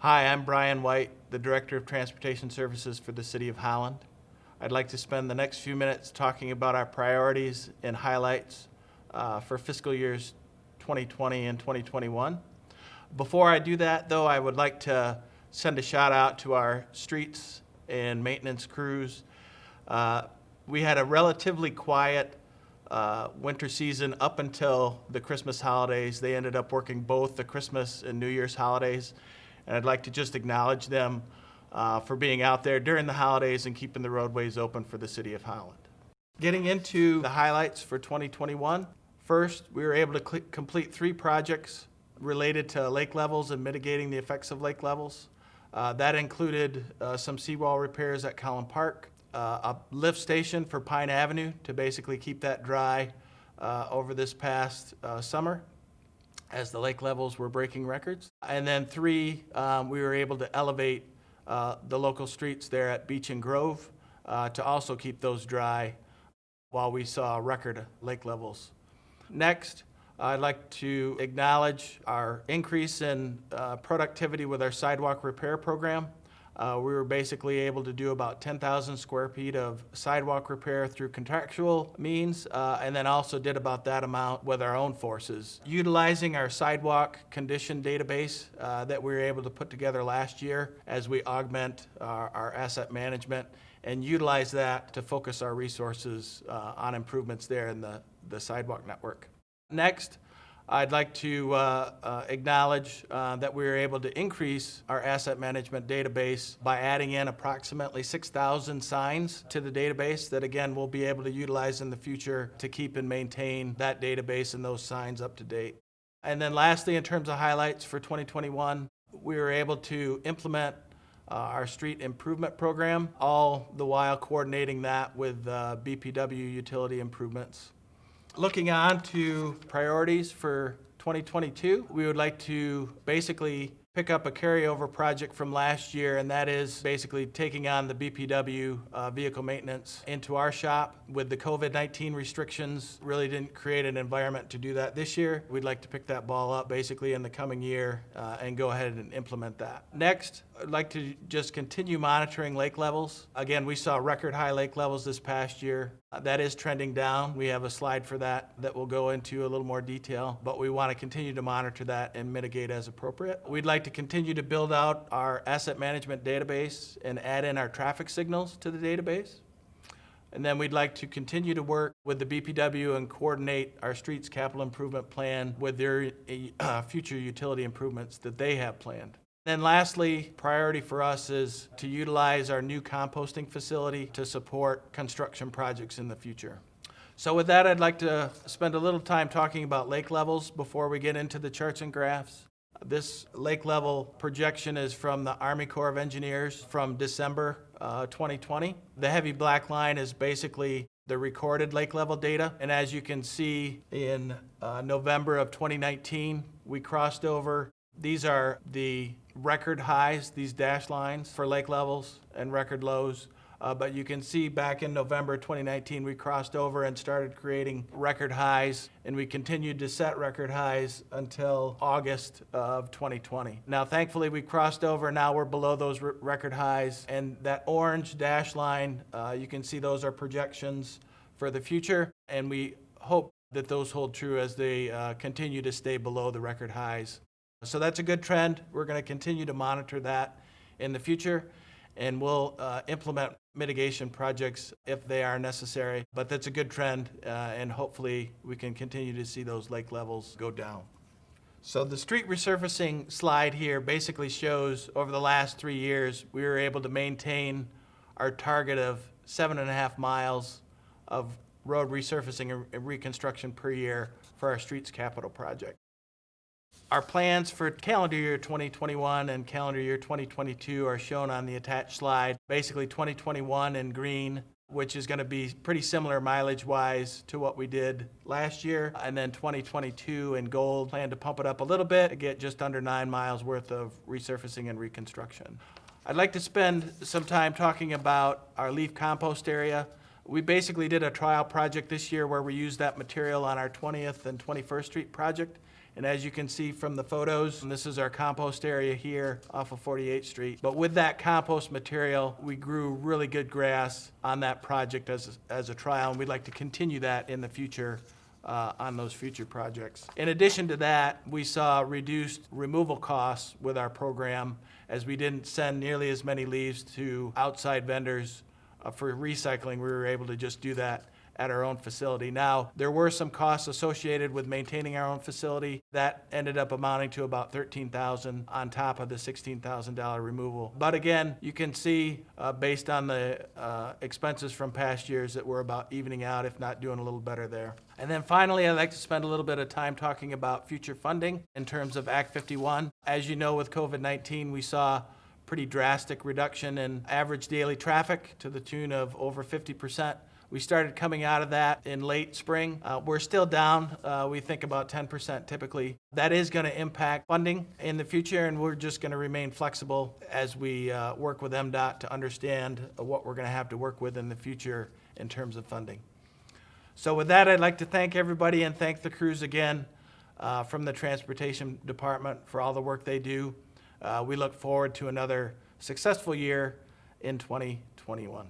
Hi, I'm Brian White, the Director of Transportation Services for the City of Holland. I'd like to spend the next few minutes talking about our priorities and highlights for fiscal years 2020 and 2021. Before I do that, though, I would like to send a shout out to our streets and maintenance crews. We had a relatively quiet winter season up until the Christmas holidays. They ended up working both the Christmas and New Year's holidays. And I'd like to just acknowledge them for being out there during the holidays and keeping the roadways open for the City of Holland. Getting into the highlights for 2021, first, we were able to complete 3 projects related to lake levels and mitigating the effects of lake levels. That included some seawall repairs at Collin Park, a lift station for Pine Avenue to basically keep that dry over this past summer, as the lake levels were breaking records. And then 3, we were able to elevate the local streets there at Beach and Grove to also keep those dry while we saw record lake levels. Next, I'd like to acknowledge our increase in productivity with our sidewalk repair program. We were basically able to do about 10,000 square feet of sidewalk repair through contractual means, and then also did about that amount with our own forces. Utilizing our sidewalk condition database that we were able to put together last year as we augment our asset management and utilize that to focus our resources on improvements there in the sidewalk network. Next, I'd like to acknowledge that we were able to increase our asset management database by adding in approximately 6,000 signs to the database that, again, we'll be able to utilize in the future to keep and maintain that database and those signs up to date. And then lastly, in terms of highlights for 2021, we were able to implement our street improvement program, all the while coordinating that with BPW utility improvements. Looking on to priorities for 2022, we would like to basically pick up a carryover project from last year, and that is basically taking on the BPW vehicle maintenance into our shop. With the COVID-19 restrictions, really didn't create an environment to do that this year. We'd like to pick that ball up basically in the coming year and go ahead and implement that. Next, I'd like to just continue monitoring lake levels. Again, we saw record high lake levels this past year. That is trending down. We have a slide for that we'll go into a little more detail, but we want to continue to monitor that and mitigate as appropriate. We'd like to continue to build out our asset management database and add in our traffic signals to the database. And then we'd like to continue to work with the BPW and coordinate our streets capital improvement plan with their future utility improvements that they have planned. Then lastly, priority for us is to utilize our new composting facility to support construction projects in the future. So with that, I'd like to spend a little time talking about lake levels before we get into the charts and graphs. This lake level projection is from the Army Corps of Engineers from December 2020. The heavy black line is basically the recorded lake level data. And as you can see, in November of 2019, we crossed over. These are the record highs, these dashed lines for lake levels, and record lows. But you can see back in November 2019, we crossed over and started creating record highs, and we continued to set record highs until August of 2020. Now, thankfully, we crossed over. Now we're below those record highs, and that orange dash line, you can see those are projections for the future, and we hope that those hold true as they continue to stay below the record highs. So that's a good trend. We're going to continue to monitor that in the future, and we'll implement mitigation projects if they are necessary. But that's a good trend, and hopefully we can continue to see those lake levels go down. So the street resurfacing slide here basically shows over the last 3 years, we were able to maintain our target of 7.5 miles of road resurfacing and reconstruction per year for our streets capital project. Our plans for calendar year 2021 and calendar year 2022 are shown on the attached slide. Basically 2021 in green, which is going to be pretty similar mileage-wise to what we did last year. And then 2022 in gold, plan to pump it up a little bit to get just under 9 miles worth of resurfacing and reconstruction. I'd like to spend some time talking about our leaf compost area. We basically did a trial project this year where we used that material on our 20th and 21st Street project. And as you can see from the photos, this is our compost area here off of 48th Street. But with that compost material, we grew really good grass on that project as a trial, and we'd like to continue that in the future on those future projects. In addition to that, we saw reduced removal costs with our program as we didn't send nearly as many leaves to outside vendors for recycling. We were able to just do that at our own facility. Now, there were some costs associated with maintaining our own facility. That ended up amounting to about $13,000 on top of the $16,000 removal. But again, you can see based on the expenses from past years that we're about evening out, if not doing a little better there. And then finally, I'd like to spend a little bit of time talking about future funding in terms of Act 51. As you know, with COVID-19, we saw pretty drastic reduction in average daily traffic to the tune of over 50%. We started coming out of that in late spring. We're still down, we think about 10% typically. That is going to impact funding in the future, and we're just going to remain flexible as we work with MDOT to understand what we're going to have to work with in the future in terms of funding. So with that, I'd like to thank everybody and thank the crews again from the Transportation Department for all the work they do. We look forward to another successful year in 2021.